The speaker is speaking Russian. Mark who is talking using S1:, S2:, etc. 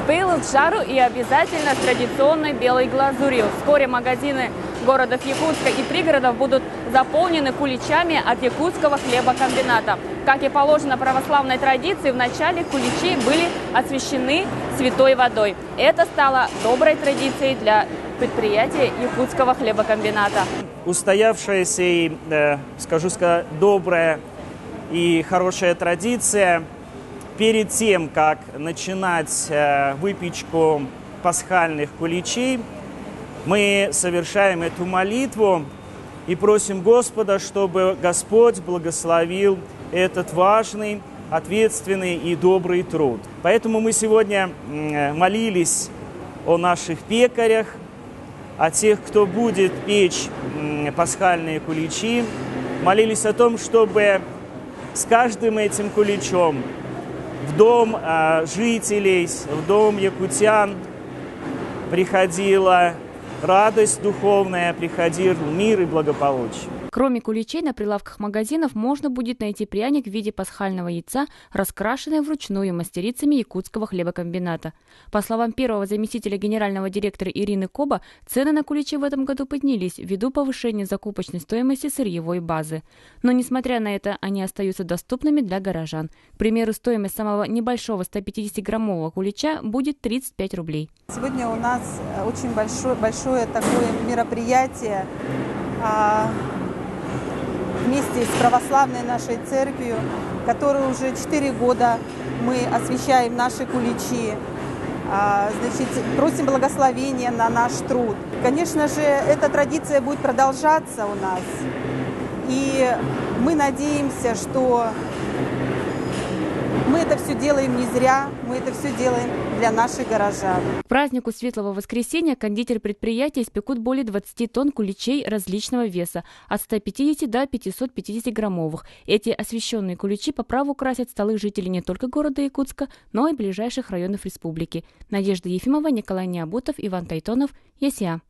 S1: с пылу, с жару и обязательно с традиционной белой глазурью. Вскоре магазины городов Якутска и пригородов будут заполнены куличами от якутского хлебокомбината. Как и положено православной традиции, вначале куличи были освящены святой водой. Это стало доброй традицией для предприятия якутского хлебокомбината.
S2: Устоявшаяся и, скажу, добрая и хорошая традиция. Перед тем, как начинать выпечку пасхальных куличей, мы совершаем эту молитву и просим Господа, чтобы Господь благословил этот важный, ответственный и добрый труд. Поэтому мы сегодня молились о наших пекарях, о тех, кто будет печь пасхальные куличи, молились о том, чтобы с каждым этим куличом в дом жителей, в дом якутян приходила радость духовная, приходил мир и благополучие.
S1: Кроме куличей, на прилавках магазинов можно будет найти пряник в виде пасхального яйца, раскрашенное вручную мастерицами якутского хлебокомбината. По словам первого заместителя генерального директора Ирины Коба, цены на куличи в этом году поднялись ввиду повышения закупочной стоимости сырьевой базы. Но, несмотря на это, они остаются доступными для горожан. К примеру, стоимость самого небольшого 150-граммового кулича будет 35 рублей.
S3: Сегодня у нас очень большое такое мероприятие вместе с православной нашей церковью, которую уже 4 года мы освящаем наши куличи. Значит, просим благословения на наш труд. Конечно же, эта традиция будет продолжаться у нас. И мы надеемся, что мы это все делаем не зря, мы это все делаем для наших горожан.
S1: К празднику Светлого Воскресения кондитер предприятия испекут более 20 тонн куличей различного веса, от 150 до 550 граммовых. Эти освященные куличи по праву красят столы жителей не только города Якутска, но и ближайших районов республики. Надежда Ефимова, Николай Необутов, Иван Тайтонов, ЕСЯ.